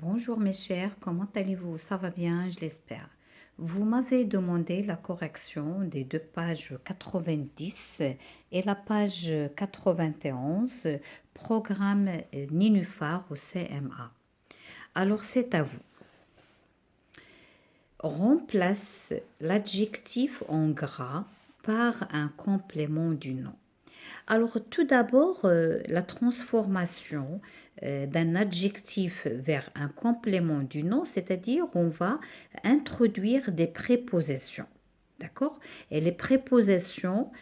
Bonjour mes chers, comment allez-vous? Ça va bien, je l'espère. Vous m'avez demandé la correction des deux pages 90 et la page 91, programme Nénuphar au CMA. Alors c'est à vous. Remplace l'adjectif en gras par un complément du nom. Alors tout d'abord, la transformation d'un adjectif vers un complément du nom, c'est-à-dire on va introduire des prépositions. D'accord? Et les prépositions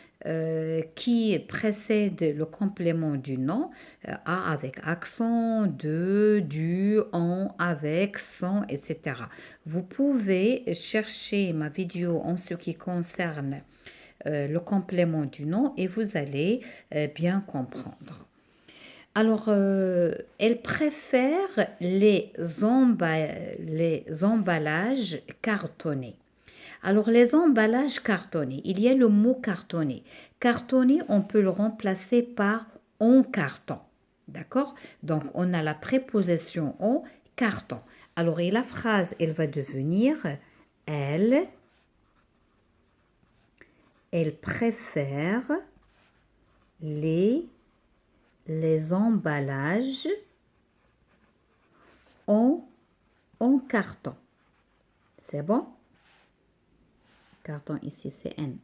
qui précèdent le complément du nom, a avec accent, de, du, en, avec, sans, etc. Vous pouvez chercher ma vidéo en ce qui concerne le complément du nom et vous allez bien comprendre. Alors, elle préfère les emballages cartonnés. Alors, les emballages cartonnés, il y a le mot cartonné. Cartonné, on peut le remplacer par en carton. D'accord? Donc, on a la préposition en carton. Alors, et la phrase, elle va devenir elle, elle préfère les, les emballages en, en carton. C'est bon? Carton ici, c'est N.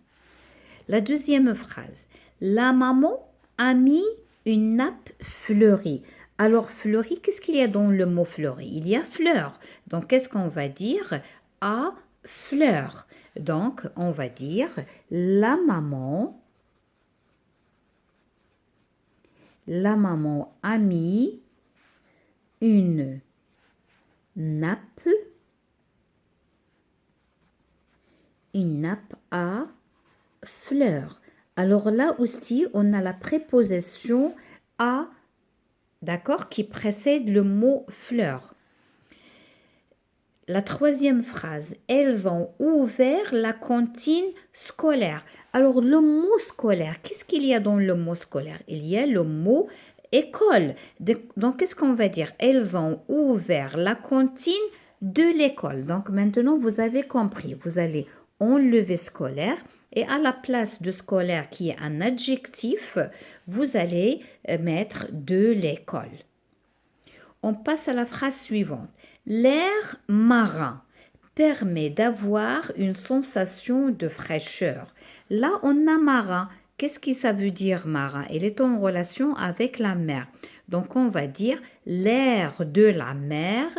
La deuxième phrase. La maman a mis une nappe fleurie. Alors, fleurie, qu'est-ce qu'il y a dans le mot fleurie? Il y a fleur. Donc, qu'est-ce qu'on va dire? À fleur. Donc, on va dire la maman a mis une nappe, à fleurs. Alors là aussi, on a la préposition à, d'accord, qui précède le mot fleur. La troisième phrase, elles ont ouvert la cantine scolaire. Alors le mot scolaire, qu'est-ce qu'il y a dans le mot scolaire? Il y a le mot école. Donc qu'est-ce qu'on va dire? Elles ont ouvert la cantine de l'école. Donc maintenant vous avez compris, vous allez enlever scolaire et à la place de scolaire qui est un adjectif, vous allez mettre de l'école. On passe à la phrase suivante. L'air marin permet d'avoir une sensation de fraîcheur. Là, on a marin. Qu'est-ce que ça veut dire marin? Il est en relation avec la mer. Donc, on va dire l'air de la mer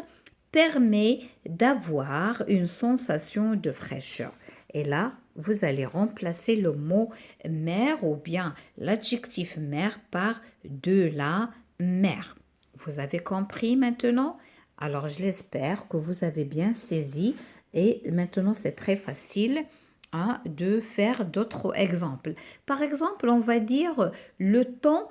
permet d'avoir une sensation de fraîcheur. Et là, vous allez remplacer le mot mer ou bien l'adjectif mer par de la mer. Vous avez compris maintenant? Alors, je l'espère que vous avez bien saisi et maintenant, c'est très facile de faire d'autres exemples. Par exemple, on va dire le temps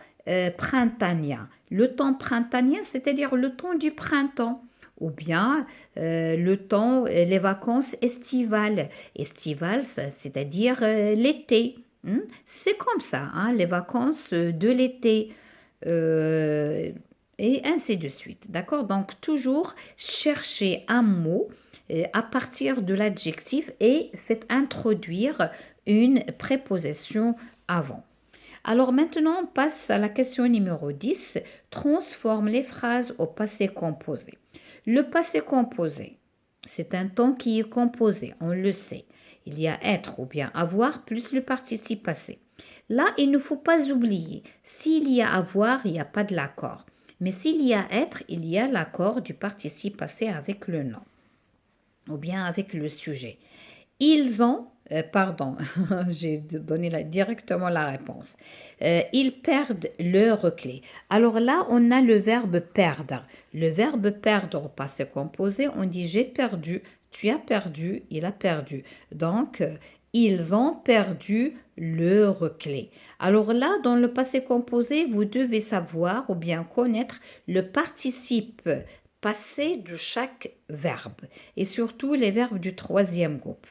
printanier. Le temps printanier, c'est-à-dire le temps du printemps ou bien le temps, les vacances estivales. Estivales, c'est-à-dire l'été. C'est comme ça, les vacances de l'été. Euh, et ainsi de suite. D'accord? Donc, toujours chercher un mot à partir de l'adjectif et faites introduire une préposition avant. Alors maintenant, on passe à la question numéro 10. Transforme les phrases au passé composé. Le passé composé, c'est un temps qui est composé, on le sait. Il y a être ou bien avoir plus le participe passé. Là, il ne faut pas oublier, s'il y a avoir, il n'y a pas de l'accord. Mais s'il y a être, il y a l'accord du participe passé avec le nom ou bien avec le sujet. Ils ont, pardon, j'ai donné directement la réponse. Ils perdent leur clé. Alors là, on a le verbe perdre. Le verbe perdre au passé composé, on dit j'ai perdu, tu as perdu, il a perdu. Donc, ils ont perdu leur clé. Alors là, dans le passé composé, vous devez savoir ou bien connaître le participe passé de chaque verbe et surtout les verbes du troisième groupe.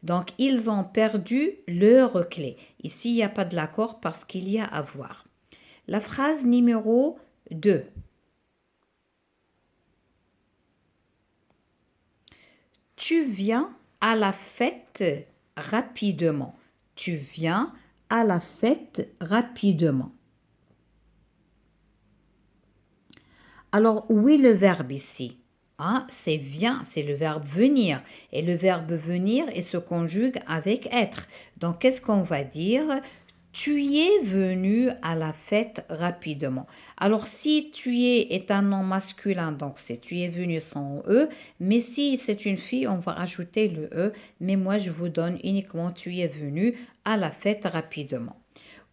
Donc, ils ont perdu leur clé. Ici, il n'y a pas de l'accord parce qu'il y a avoir. La phrase numéro 2. Tu viens à la fête rapidement. Tu viens à la fête rapidement. Alors, où est le verbe ici? Ah, c'est vient, c'est le verbe venir. Et le verbe venir, il se conjugue avec être. Donc, qu'est-ce qu'on va dire? Tu y es venu à la fête rapidement. Alors, si tu y es est un nom masculin, donc c'est tu y es venu sans E. Mais si c'est une fille, on va ajouter le E. Mais moi, je vous donne uniquement tu y es venu à la fête rapidement.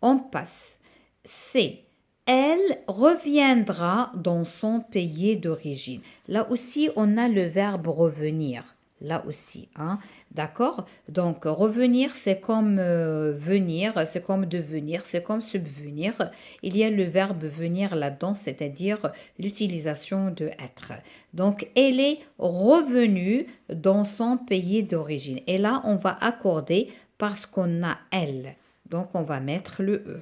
On passe. C'est elle reviendra dans son pays d'origine. Là aussi, on a le verbe revenir. Là aussi, hein. D'accord? Donc, revenir, c'est comme venir, c'est comme devenir, c'est comme subvenir. Il y a le verbe venir là-dedans, c'est-à-dire l'utilisation de être. Donc, elle est revenue dans son pays d'origine. Et là, on va accorder parce qu'on a elle. Donc, on va mettre le E.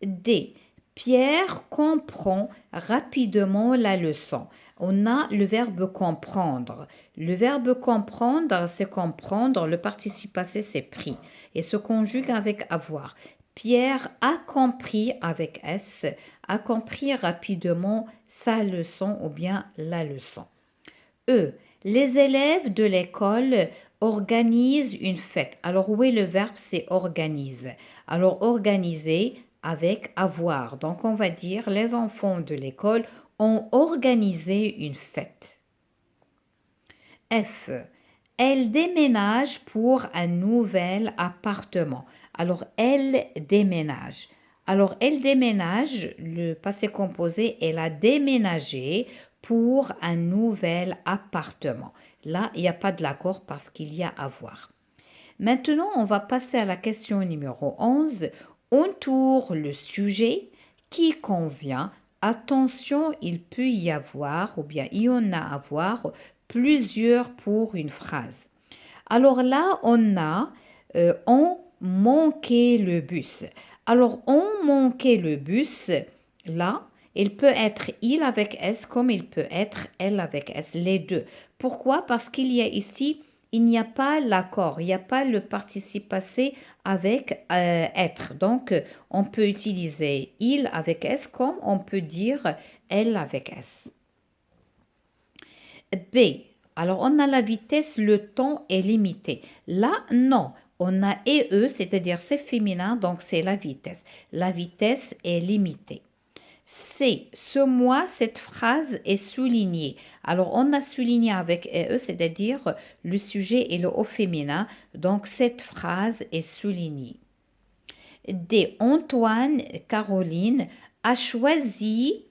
D. Pierre comprend rapidement la leçon. On a le verbe comprendre. Le verbe comprendre, c'est comprendre. Le participe passé, c'est pris. Et se conjugue avec avoir. Pierre a compris avec S, a compris rapidement sa leçon ou bien la leçon. E. Les élèves de l'école organisent une fête. Alors, où est le verbe? C'est organise. Alors, organiser avec avoir. Donc, on va dire les enfants de l'école ont organisé une fête. F. Elle déménage pour un nouvel appartement. Alors, elle déménage. Alors, elle déménage, le passé composé, elle a déménagé pour un nouvel appartement. Là, il n'y a pas de l'accord parce qu'il y a avoir. Maintenant, on va passer à la question numéro 11. On tourne le sujet qui convient. Attention, il peut y avoir, ou bien il y en a à avoir, plusieurs pour une phrase. Alors là, on a on manquait le bus. Alors, on manquait le bus, là, il peut être il avec S comme il peut être elle avec S, les deux. Pourquoi? Parce qu'il y a ici, il n'y a pas l'accord, il n'y a pas le participe passé avec être. Donc, on peut utiliser il avec S comme on peut dire elle avec S. B. Alors, on a la vitesse, le temps est limité. Là, non. On a EE, c'est-à-dire c'est féminin, donc c'est la vitesse. La vitesse est limitée. C. Ce mois, cette phrase est soulignée. Alors, on a souligné avec EE, c'est-à-dire le sujet est le au féminin. Donc, cette phrase est soulignée. D. Antoine, Caroline a choisi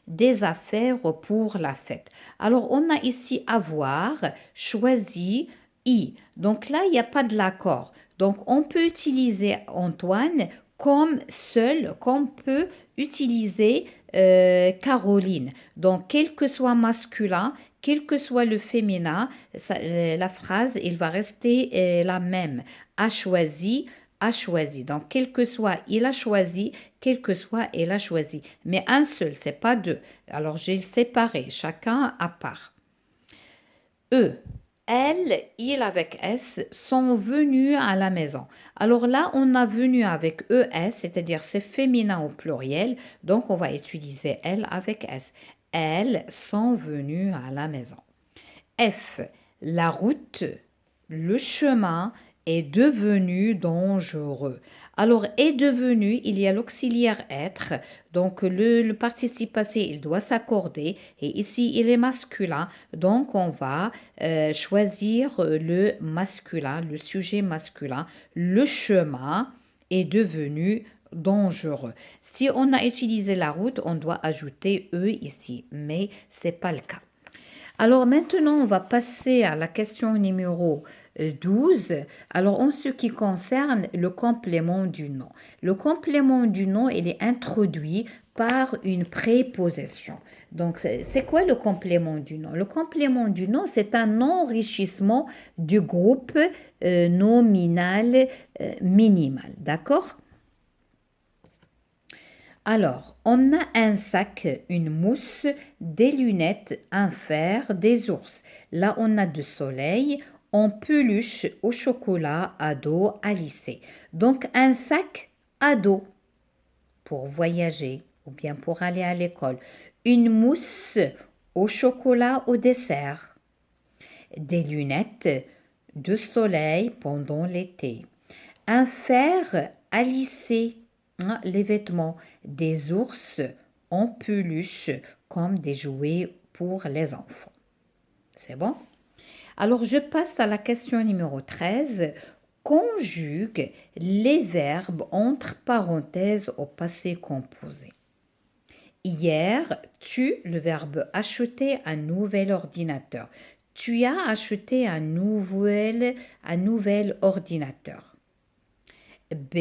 des affaires pour la fête. Alors, on a ici avoir, choisi, i. Donc là, il n'y a pas de l'accord. Donc, on peut utiliser Antoine comme seul, comme peut utiliser Caroline. Donc, quel que soit masculin, quel que soit le féminin, la phrase, il va rester la même. A choisi, a choisi. Donc, quel que soit il a choisi, quel que soit elle a choisi. Mais un seul, c'est pas deux. Alors, j'ai séparé, chacun à part. E. Elle, il avec S sont venus à la maison. Alors là, on a venu avec ES, c'est-à-dire c'est féminin au pluriel. Donc, on va utiliser elle avec S. Elles sont venues à la maison. F. La route, le chemin est devenu dangereux. Alors, est devenu, il y a l'auxiliaire être, donc le participe passé, il doit s'accorder, et ici, il est masculin, donc on va choisir le masculin, le sujet masculin. Le chemin est devenu dangereux. Si on a utilisé la route, on doit ajouter E ici, mais ce n'est pas le cas. Alors maintenant, on va passer à la question numéro 12. Alors en ce qui concerne le complément du nom. Le complément du nom, il est introduit par une préposition. Donc c'est quoi le complément du nom? Le complément du nom, c'est un enrichissement du groupe nominal minimal. D'accord? Alors, on a un sac, une mousse, des lunettes, un fer, des ours. Là, on a du soleil, en peluche, au chocolat, à dos, à lycée. Donc, un sac à dos pour voyager ou bien pour aller à l'école. Une mousse au chocolat au dessert. Des lunettes de soleil pendant l'été. Un fer à lisser les vêtements. Des ours en peluche comme des jouets pour les enfants. C'est bon? Alors, je passe à la question numéro 13. Conjugue les verbes entre parenthèses au passé composé. Hier, le verbe acheter un nouvel ordinateur. Tu as acheté un nouvel ordinateur. B.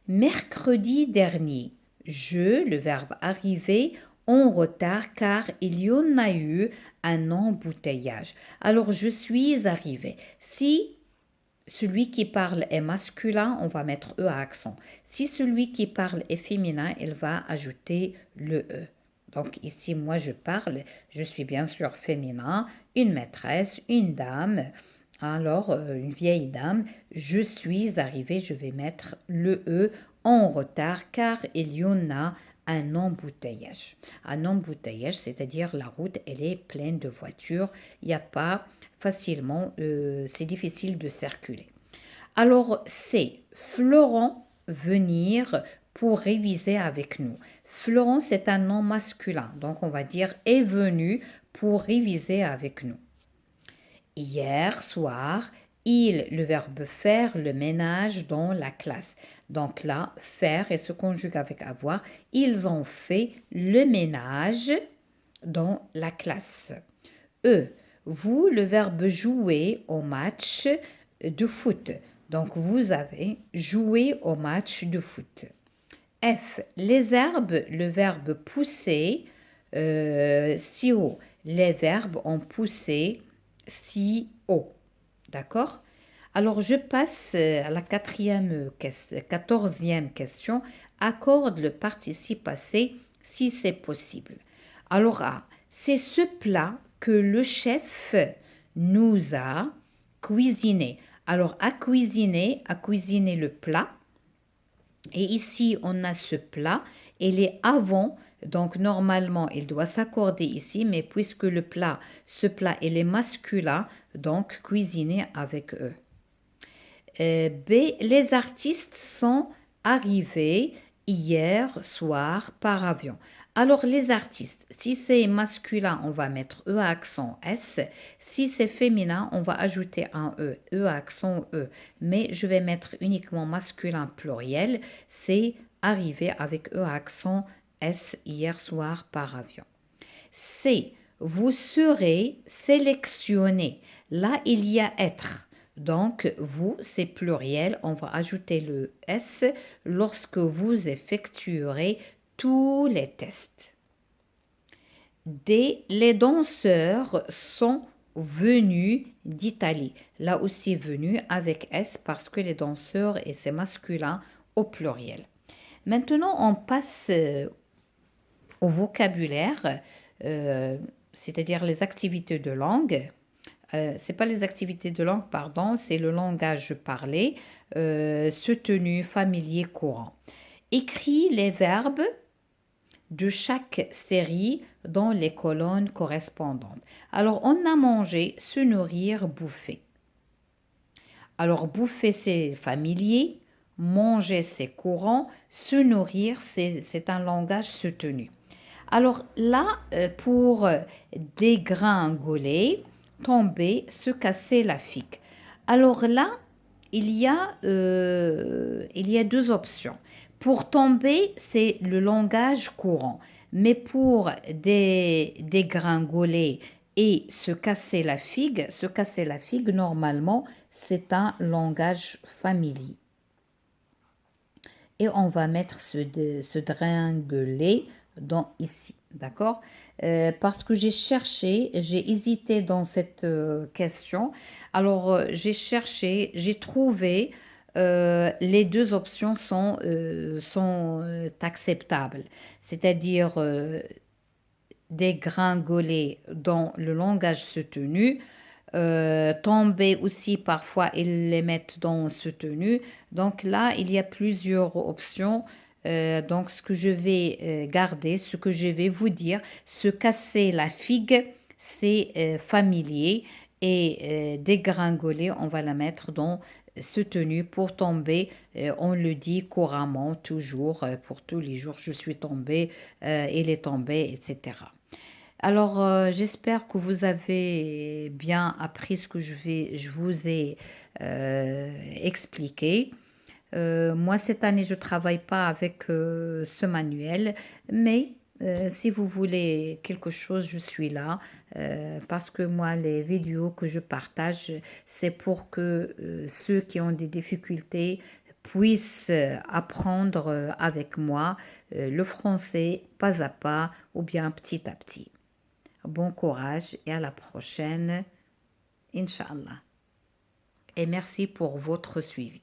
Mercredi dernier. Le verbe arriver en retard car il y en a eu un embouteillage. Alors, je suis arrivé. Si celui qui parle est masculin, on va mettre E à accent. Si celui qui parle est féminin, il va ajouter le E. Donc ici, moi, je parle, je suis bien sûr féminin, une maîtresse, une dame. Alors, une vieille dame, je suis arrivée, je vais mettre le E en retard car il y en a un embouteillage. Un embouteillage, c'est-à-dire la route, elle est pleine de voitures, il n'y a pas facilement, c'est difficile de circuler. Alors, c'est Florent venir pour réviser avec nous. Florent, c'est un nom masculin, donc on va dire est venu pour réviser avec nous. Hier soir, le verbe faire le ménage dans la classe. Donc là, faire et se conjugue avec avoir. Ils ont fait le ménage dans la classe. Vous, le verbe jouer au match de foot. Donc vous avez joué au match de foot. Les herbes, le verbe pousser, si haut. Les verbes ont poussé si haut. D'accord? Alors je passe à la 14e question. Accorde le participe passé si c'est possible. Alors A, c'est ce plat que le chef nous a cuisiné. Alors à cuisiner le plat. Et ici, on a ce plat. Il est avant, donc normalement, il doit s'accorder ici, mais puisque ce plat, il est masculin, donc cuisiner avec eux. B, les artistes sont arrivés hier soir par avion. Alors les artistes, si c'est masculin, on va mettre E à accent S. Si c'est féminin, on va ajouter un E à accent E. Mais je vais mettre uniquement masculin pluriel, c'est arrivé avec E à accent S hier soir par avion. C, vous serez sélectionné. Là, il y a être. Donc, vous, c'est pluriel. On va ajouter le S lorsque vous effectuerez tous les tests. D, les danseurs sont venus d'Italie. Là aussi, venus avec S parce que les danseurs, et c'est masculin au pluriel. Maintenant, on passe au vocabulaire, c'est-à-dire les activités de langue. C'est pas les activités de langue, pardon, c'est le langage parlé, soutenu, familier, courant. Écris les verbes de chaque série dans les colonnes correspondantes. Alors, on a mangé, se nourrir, bouffer. Alors, bouffer, c'est familier, manger, c'est courant, se nourrir, c'est un langage soutenu. Alors là, pour dégringoler, tomber, se casser la figue. Alors là, il y a deux options. Pour tomber, c'est le langage courant. Mais pour dégringoler et se casser la figue, normalement, c'est un langage familier. Et on va mettre se dringuer dans ici, d'accord? Parce que j'ai hésité dans cette question. Alors, j'ai cherché, j'ai trouvé les deux options sont acceptables, c'est-à-dire dégringoler dans le langage soutenu, tomber aussi parfois ils les mettent dans soutenu. Donc là, il y a plusieurs options. Donc ce que je vais garder, ce que je vais vous dire, se casser la figue, c'est familier et dégringoler, on va la mettre dans soutenu pour tomber. On le dit couramment, toujours, pour tous les jours, je suis tombée, il est tombé, etc. Alors, j'espère que vous avez bien appris ce que je vous ai expliqué. Moi, cette année, je ne travaille pas avec ce manuel, mais si vous voulez quelque chose, je suis là parce que moi, les vidéos que je partage, c'est pour que ceux qui ont des difficultés puissent apprendre avec moi le français pas à pas ou bien petit à petit. Bon courage et à la prochaine, Inch'Allah. Et merci pour votre suivi.